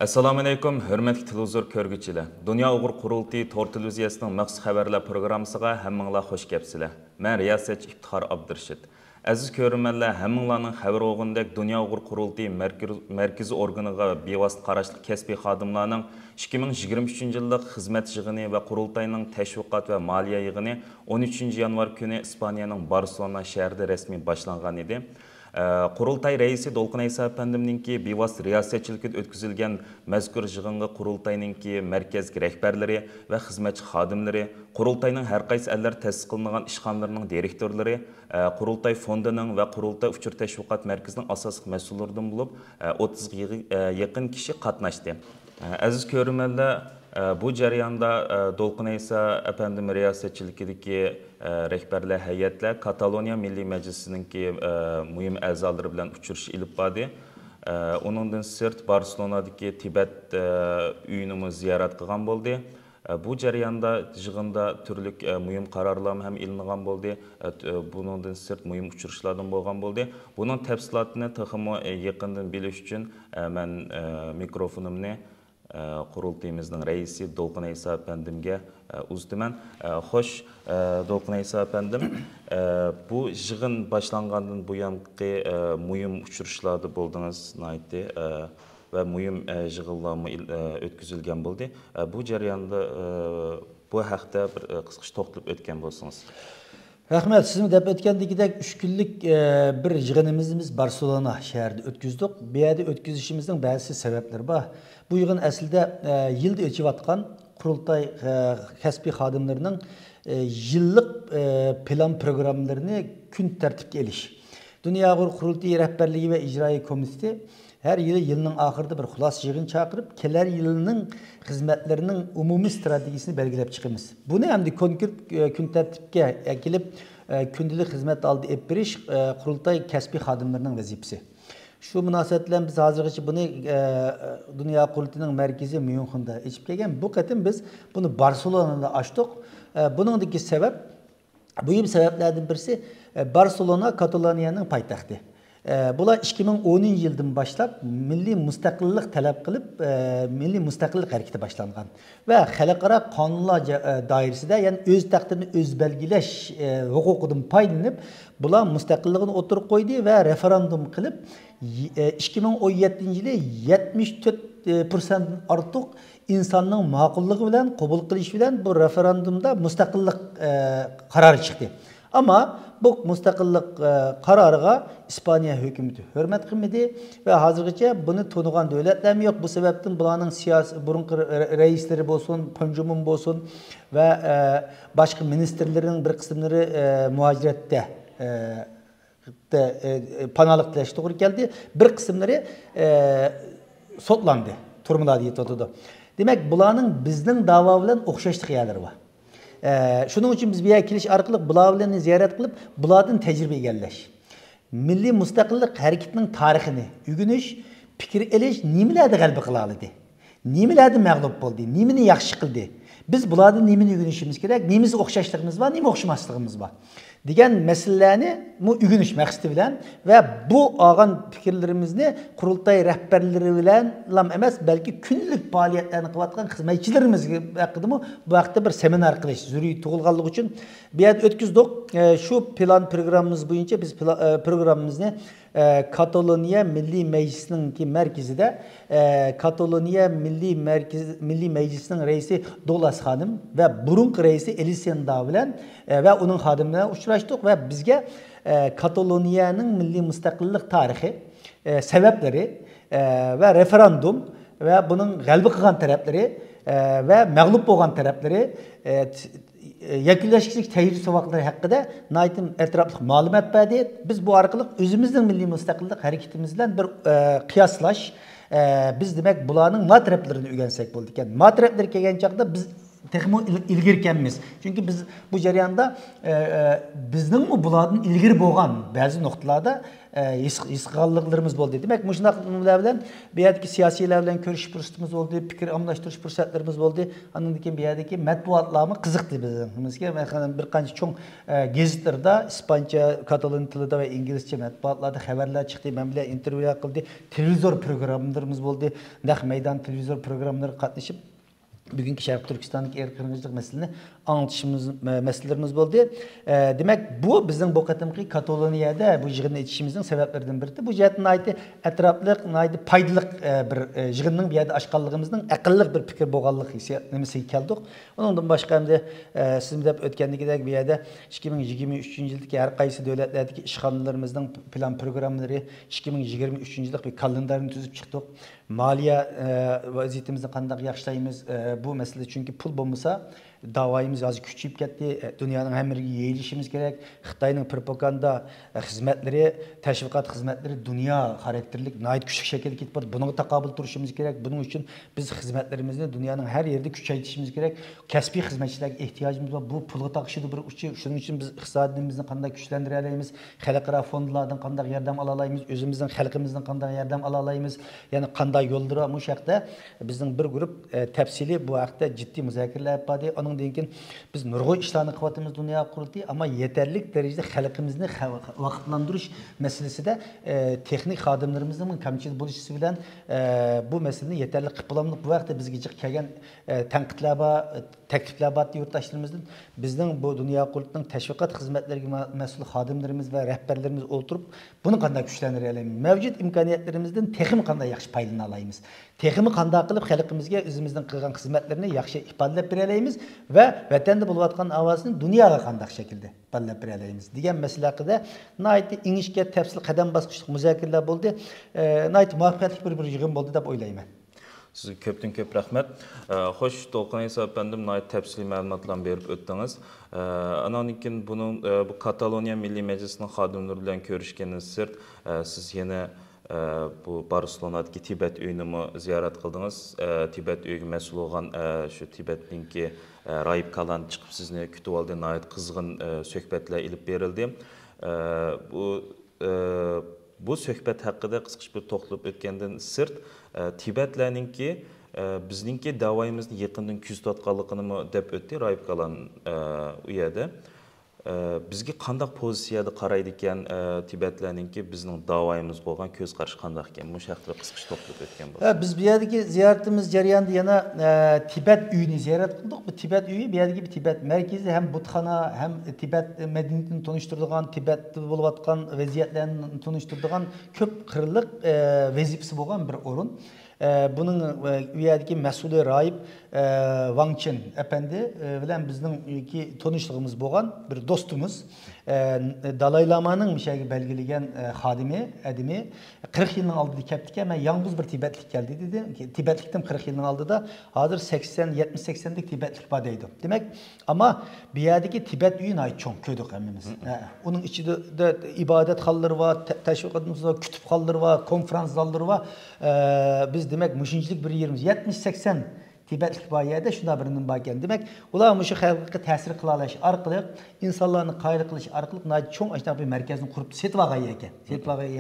Assalomu alaykum, hurmatli televizor ko'rguvchilar. Dunyo Uyg'ur qurultiyi tor televiziyasining maxsus xabarlar programmasiga hammanglar xush kelibsizlar. Men riyosatchi Iftixor Abdurashid. Aziz ko'rmanlar, hammanglarning xabar olgandek Dunyo Uyg'ur qurultiyi markaziy organiga bevosita qarashli kasbiy xodimlarning 2023-yillik xizmat yig'ini va qurultayning tashviqot va moliya yig'ini 13-yanvar kuni Ispaniyaning Barselona shahrida rasmiy boshlangan edi. Qurultay reisi Dolqun Aysa Efendimninki bevosita riyosatchilikda o'tkazilgan mazkur yig'inga qurultayninki markaz rahbarlari va xizmatchi xodimlari, qurultayning har qaysi allar ta'sis qilingan ishxonalarining direktorlari, qurultay fondining va qurultay uchur tashviqot markazining asosiy mas'ullaridan bo'lib 30 ga yaqin kishi qatnashdi. Aziz ko'rmanlar, bu jarayonda Dolqun Aysa Efendim riyosatchiligidagi rahbarlar hay'atlar Kataloniya Milliy Majlisininki muhim a'zolari bilan uchrashuv ilib bordi. Uningdan sirt Barselonadagi Tibet uyini ziyorat qilgan bo'ldi. Bu jarayonda yig'inda turli muhim qarorlar ham ilingan bo'ldi. Buningdan sirt muhim uchrashuvlardan bo'lgan bo'ldi. Buning tafsilotini texmo yaqindan bilish uchun men mikrofonimni qurultayimizning raisi Dolqun Aysa Efendimga uzdiman. Xo'sh, Dolqun Aysa Efendim, bu yig'in boshlangandan buyangi muhim uchrashuvlarda bo'ldingiz, naytdi va muhim yig'inlar o'tkazilgan bo'ldi. Bu jarayonda bu haqda bir qisqacha to'xtalib o'tgan bo'lsangiz. Rahmet, sizin de ötkendikidek 3 günlük bir yığınımızımız Barcelona şehirde ötküzdük. Bir yerde ötküzüşümüzün bazı sebepleri var. Bu yığın aslında yılda ölçüvatkan kurultay kasbi xadimlerinin yıllık plan programlarını gün tertipke eliş. Dünya Uyg'ur Qurultayı Rehberliği ve İcrai Komitesi her yılın ahırda bir xulas yığın çağırıp keler yılının hizmetlerinin umumi stratejisini belgilep çıkımız. Bunu hem de konkret gün tertipke ekilip gündelik hizmet aldı epbiriş Qurultay kasbi xadimlerinin vazifesi. Şu münasebetle biz hazırlıkçı bunu Dünya Qurultayı'nın merkezi München'de içip gelgen. Bu kadın biz bunu Barcelona'da açtık. Bunundaki sebep, mühim sebeplerden birisi Barcelona Katalonya'nın paytaxtı. Bular 2010 yıldan başlap milli müstakillik talep kılıp milli müstakillik hareketi başlangan ve halkara kanunlar dairesinde yani öz takdirini öz belgileş hukukudun paylanıp bular müstakilliğini oturup koydu ve referandum kılıp 2017 yılı 74% artık insanın makulluğu bilen, kabul kılış bilen bu referandumda müstakillik kararı çıktı. Ama bu müstakillik kararıga İspanya hükümeti hürmet kılmadı ve hazırlıkça bunu tanıgan devletler mi yok. Bu sebepten bulanın siyasi burunki reisleri bolsun, Punjumun bolsun ve başka ministerlerin bir kısımları muhacirette panalıklaştı doğru geldi. Bir kısımları sotlandı. Turmula diye tutuldu. Demek bulanın bizden dava bilen okşaşlık yerleri var. Şunun için biz bir yer kiliş arkalık bulavlarını ziyaret kılıp buladın tecrübe egelleş. Milli müstakillik hareketinin tarihini, ügünüş, fikir eliş, nimelerde kalbi kılalıdı. Nimelerde mağlup oldu, nimini yakşı kıldı. Biz buladın nimini ügünüşümüz gerek, nimimiz okşaşlığımız var, nimi okşamasılığımız var. Digen meselelerini bu ügünüş məqsidi bilen ve bu ağan fikirlerimizni Qurultay rehberleri bilen lam emas belki günlük faaliyetlerini kıvatkan hizmetçilerimiz hakkında mı bu haqda bir seminer kılış zürüyü tuğulganlık için bir yer ötküzdük. Şu plan programımız boyunca biz programımızı Kataloniya Milli Meclisi'nin ki merkezi de Kataloniya Milli Meclisi'nin reisi Dolas Hanım ve burunk reisi Elisian Dağ bilen ve onun hadimlerine uçraştık ve bizge Katalonya'nın milli müstakillik tarihi, sebepleri ve referandum ve bunun galbi kılgan tarafları ve mağlup olan tarafları yakınlaşıcılık tecrübe sabakları hakkında naitim etraflık malumat verdi. Biz bu arkalık özümüzün milli müstakillik hareketimizden bir kıyaslaş biz demek bulanın matreplerini öğrensek bulduk. Yani matrepleri kelgen çağda biz texmo ilgirkenmiz. Çünkü biz bu jarayonda bizning bulardan ilgir bo'lgan ba'zi nuqtalarda his qilganliklarimiz bo'ldi. Demak, mushunaqlar bilan bu yerdagi siyosiylar bilan ko'rishish fursatimiz bo'ldi, fikr almashtirish fursatlarimiz bo'ldi. Andan keyin bu yerdagi matbuotlarga qiziqdi bizga. Bir qancha cho'ng gazetlarda ispancha, katalon tilida va inglizcha matbuotlarda xabarlar chiqdi. Men bilan intervyu qildi. Televizor programmalarimiz bo'ldi. Naq maydon televizor programmalari qatnashib bugünkü Şərq Türkistandakı erkinlik meselesini anlatışımız meselelerimiz oldu. Demek bu bizim bu qatimki Kataloniyada bu yığını içişimizin sebeplerinden biri. Bu cihetin ayti etraflıq, ayti paydalıq bir yığının bir yerde aşqanlığımızın aqıllık bir fikir boğanlıq nemesi keldik. Ondan başqa hem de sizin de ötkendikidek bir yerde 2023 yıldaki her qaysı devletlerdeki işğallarımızın plan programları 2023 yıllık bir kalendarını tüzüp çıktık. Maliye vaziyetimizi qandaq yaxşılayımız bu mesele çünkü pul bulmasa davayımız az küçüyüp gitti. Dünyanın hem yeriga yeyilişimiz gerek. Xitayning propaganda hizmetleri, teşviqat hizmetleri dünya karakterlik, nait küçük şekilde gitip bunun takabül turuşumuz gerek. Bunun için biz hizmetlerimizi dünyanın her yerde küçültüşümüz gerek. Kesbi hizmetçilerge ihtiyacımız var. Bu pulga takışıdı bir uçu. Şunun için biz iqtisadimizni qanday güçlendirelayımız, xalqaro fondlardan qanday yardım alalayımız, özümüzün xalqimizden qanday yardım alalayımız. Yani qanday yoldura bu şekilde bizning bir grup tefsili bu haqda ciddi müzakirələr yapdı. Onun deyin biz nurg'un ishlarni qilyapmiz dunyo qurultiyi, ammo yetarli darajada xalqimizni vaqtlantirish masalasida texnik xodimlarimizning kamchilik bo'lishi bilan bu masalani yetarli qilib bo'lamiz. Bu vaqtda bizga kelgan tanqidlar bor, takliflar bor yurtdoshlarımızdan. Bizning bu dunyo qurultiyining tashviqot xizmatlariga mas'ul xodimlarimiz va rahbarlarimiz o'tirib buni qanday kuchlantira olamiz? Mavjud imkoniyatlarimizdan texnik qanday yaxshi foydalana olamiz? Texnik qanday qilib xalqimizga o'zimizning qilgan xizmatlarni yaxshi ifodalab bera olamiz ve vatanda bo'layotgan ovozini dunyoga qanday shaklda ifodalab bera olamiz degan masala haqida nihoyatda ingichka tafsil qadam bosqichli muzokaralar bo'ldi. Nihoyat muvaffaqiyatli bir yig'in bo'ldi deb o'ylayman. Sizga ko'pdan ko'p rahmat. Xo'sh, To'lqin Iso efendim, nihoyat tafsiliy ma'lumotlar berib o'tdingiz. Andan keyin buning bu Kataloniya Milliy Majlisining xodimlari bilan ko'rishganingiz sirt, siz yana bu Barcelonadagi Tibet uyini ziyorat qildingiz. Tibet uyiga mas'ul bo'lgan shu Tibetninki Raib Kalan chiqib sizni kutib oldi, nihoyat qizg'in suhbatlar ilib berildi. Bu suhbat haqida qisqacha bir to'xtalib o'tgandan sirt Tibetlarninki bizningki davoyimizni yaqindan kuzatganligini deb o'tdi Raib Kalan u yerda. Bizga qanday pozitsiyada qaraydi ekan Tibetlarninki bizning davoyimiz bo'lgan ko'z qarash qanday ekan? Bu haqida qisqacha to'xtalib o'tgan bo'lsak. Biz bu yerdagi ziyoratimiz jarayonida yana Tibet uyini ziyorat qildik. Bu Tibet uyi bu yerdagi bir Tibet markazi, hem butxona, hem Tibet madaniyatini tanishtiradigan, Tibetda bo'layotgan vaziyatlarni tanishtiradigan ko'p qirliq vazifasi bo'lgan bir o'rin. Bunun üyədəki məsulü Raib Wang Chen efendi bilen bizning tanışlığımız bo'lgan bir dostumuz. Dalai Lama'nın müşəgi belgilegen xadimi, edimi 40 yılın aldığı keptike ama yalnız bir Tibetlik geldi dedi. Tibetlikten 40 yılın aldı da hazır 70-80'lik Tibetlik badaydı. Demek ama bir yerdeki Tibet üyün ait çok köydük emimiz. Onun içinde de ibadet halları var, teşvikatımız var, kütüp halları var, konferans zalları var. Biz demek müşincilik bir yerimiz 70-80 Tibetlik bayiyede şuna birinin bayken demek ular müşü xalqqa ta'sir qilalash orqali insonlarni qayil qilish orqali cho'ng aşağı bir merkezini kurup Setvag'ga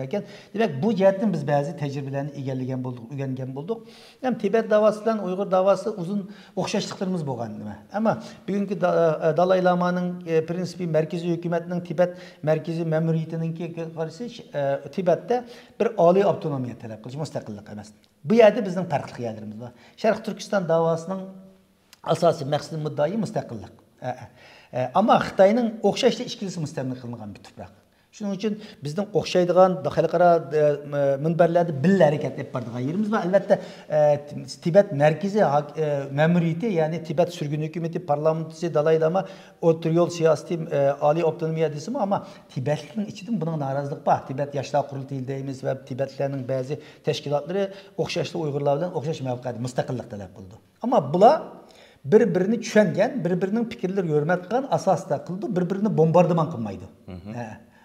ekan. Demek bu jihatdan biz bazı tecrübelerini egallagan bo'ldik, o'rgangan bo'ldik. Hem Tibet davası bilan Uyg'ur davası uzun o'xshashliklarimiz bo'lgan nima. Ama bugünkü Dalai Lama'nın prinsipi merkezi hükümetinin Tibet merkezi memuriyetininki qarşı Tibet'te bir oliy avtonomiya talab qilish, mustaqillik emas. Bu yerde bizning farklı yerlerimiz var. Şərq Türkistan davasının asası məqsədi müddəi müstəqillik. Amma Xitayının oxşaşlı işgilisi müstəmlik qılınğan bir toprak. Şunun için bizden oxşaydıgan xalqara minberlerde billa hərəkət edib bardığan yerimiz var. Əlbəttə Tibet mərkəzi məmuriyyəti, yəni Tibet sürgün hökuməti, parlamentosu, Dalai Lama, otur yol siyaseti, ali avtonomiya desimi ama Tibetlilərin içindən bunun narazılıq var. Tibet Yaşlar Qurultayı deyimiz və Tibetlilərin bəzi təşkilatları oxşaşlı Uyğurlarla oxşaş mövqedə müstəqillik tələb oldu. Ama bunlar bir-birini düşəngen, bir-birinin fikirleri hörmət qılan asasda qıldı, bir-birini bombardıman qılmaydı.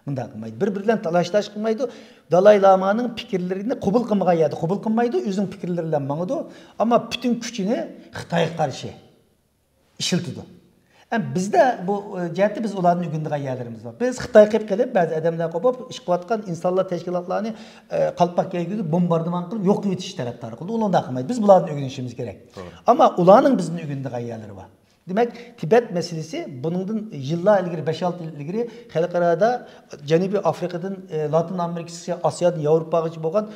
Bundan qılmaydı. Bir-birinden talaşlaş qılmaydı. Dalai Lama'nın fikirlerini qabul qılmağaydı, qabul qılmaydı, özünün fikirleriyle manıdı. Ama bütün küçünü Xitay'a qarşı işiltidi. Bizde bu cihette biz ularning ügündiği yerlerimiz var. Biz Xitoy qilib kelib, ba'zi odamlar qo'pib, ish qilayotgan insonlar tashkilotlarini qalpoq kiygizib, bombardiman qilib, yo'q etish tarafdori qildi. Ular qilmaydi. Biz bularni o'rganishimiz kerak. Ama ularning bizning o'rgandiği yerleri var. Demek Tibet meselesi bunun yıllar ilgili 5-6 yıl ilgili xalqarada Janubiy Afrikadan Latin Amerikası, Asya'dan Avrupaga bo'lgan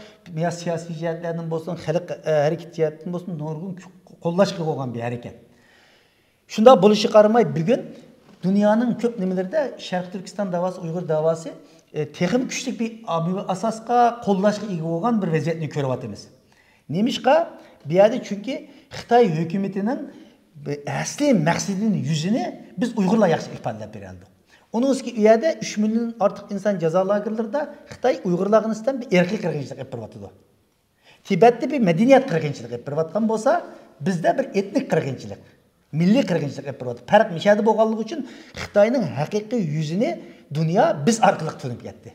siyosiy jihatlardan bo'lsin, xalq hareket jihatidan bo'lsin, nurgun qo'llash qilib olgan bir hareket. Şunda buluşu qaramay bugün dünyanın köp nimelerinde Şarkı Türkistan davası, Uygur davası texim küçük bir asasqa qo'llashga ega bo'lgan bir vaziyatni ko'ryapmiz. Nemişqa? Bu yerda çünkü Xitoy hukumatining asli maqsadining yüzünü biz Uygurlar yaxshi ifodalab berdik. Onun ki u yerda 3 milyon artıq insan jazo lagerlarida Xitoy Uygurlarga nisbatan bir erkiy qirg'inchilik qilib beryapti. Tibetda bir madaniyat qirg'inchilik qilib beryotgan bo'lsa, bizda bir etnik qirg'inchilik, milliy qirg'inchilik qilib beryapti. Farq nishadi bo'lganligi uchun Xitoyning haqiqiy yuzini dünya biz orqali tunib ketdi.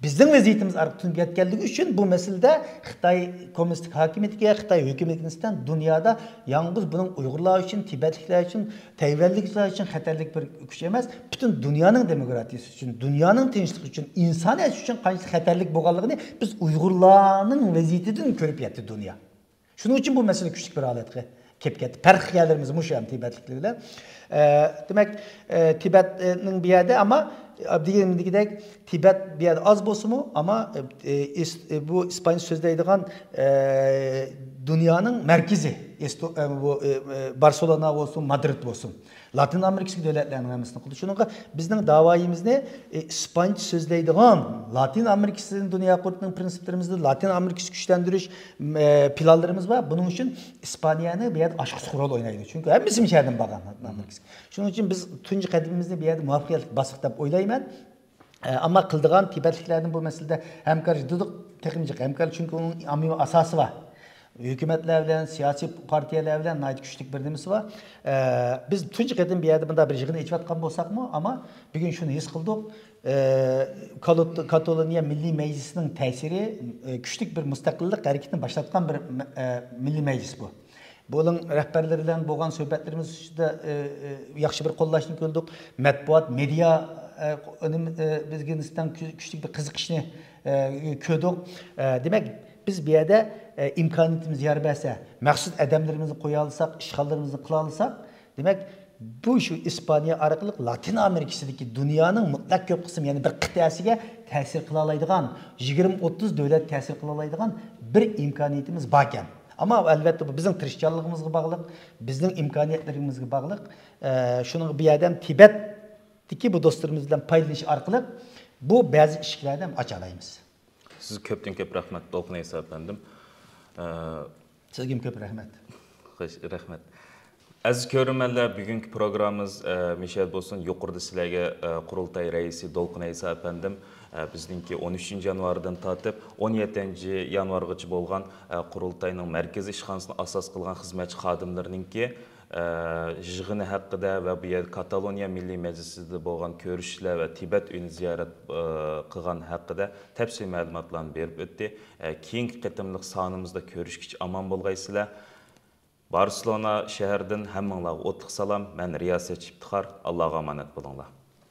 Bizning vaziyatimiz orqali tunib ketganligi uchun bu masalada Xitoy kommunistik hokimiyatiga, Xitoy hukumatidan dunyoda yalnız bunun Uygurlar uchun, Tibetliklar uchun, Tayvanliklar uchun xatarlik bir kuch emas, butun dunyoning demokratiyasi uchun, dunyoning tinchligi uchun, insoniyat uchun qancha xatarlik bo'lganligini biz Uygurlarning vaziyatidan ko'rib yetdi dunyo. Shuning uchun bu masala kuchli bir holatga kelib ketdi. Farq yerlerimiz mush ham Tibetliklar bilan. Demek Tibetning bir yerda ama Abdigelimdeki Tibet bir yerde az bozumu ama bu İspanya sözleydiğin dünyanın merkezi bu Barcelona olsun, Madrid olsun. Latin Amerika'daki devletlerin hemsini kıldı. Şunun bizden davayımız ne? İspanya sözleydiğin Latin Amerika'nın dünya kurduğunun prensiplerimizde Latin Amerika'sı güçlendiriş planlarımız var. Bunun için İspanya'nı bir yerde aşk rol oynaydı. Çünkü hem bizim şehirden bakan Latin Amerika'sı. Şunun için biz tuncu kadimimizde bir yerde muvaffakiyetlik basıqtab oylayman. Ama kıldığan Tibetliklerden bu meselede hemkarcı dedik, teknik hemkarcı çünkü onun amimi asası var. Hükümetlerle, siyasi partiyalarla nayt güçlük birdimiz var. Biz tuncu kadın bir yerde bunda bir jığını içvatkan bolsak mı? Ama bugün şunu his kıldık. Kataloniya Milli Meclisi'nin tesiri güçlük bir müstakillik hareketini başlatkan bir milli meclis bu. Bunun rehberleriyle boğan söhbetlerimiz de yaxşı bir kollaşını gördük. Matbuat, medya bizge nisbeten küçük bir kızıkışını gördük. Demek biz bir yerde imkaniyetimiz yer verse, məqsud adamlarımızı koya alsak, işgallarımızı kıla alsak, demek bu şu İspanya araqılıq Latin Amerika'daki dünyanın mutlak köp kısım yani bir kıtasıga tesir kıla alaydıgan, 20-30 devlet tesir kıla alaydıgan bir imkaniyetimiz varken. Ama elbette bu bizim tırışçalığımızga bağlıq, bizim imkaniyetlerimizga bağlıq. Şunun bir yerden Tibet'teki bu dostlarımızla paylaşış arqılıq bu bazı işlerden açalayımız. Siz köpten köp rahmet Dolqun Eysa efendim. Sizge köp rahmet. Rahmet. Aziz görürmenler, bugünkü programımız Michel Bosun yuqurda sizlerge Qurultay reisi Dolqun Eysa efendim. Bizdinki 13 yanvardan tatib 17 yanvargacha bo'lgan Qurultayning markaziy ishxonasini asos qilgan xizmatchi xodimlarninki yig'ini haqida va bu yer Kataloniya Milliy Majlisida bo'lgan ko'rishishlar va Tibet uyini ziyorat qilgan haqida tafsil ma'lumotlarni berib o'tdi. Keyingi qitimliq sonimizda ko'rishgich omon bo'lgaysizlar. Barcelona shahridan hammanglarga o'tliq salom. Men Riyosatchi Iftixor. Allohga omonat bo'linglar.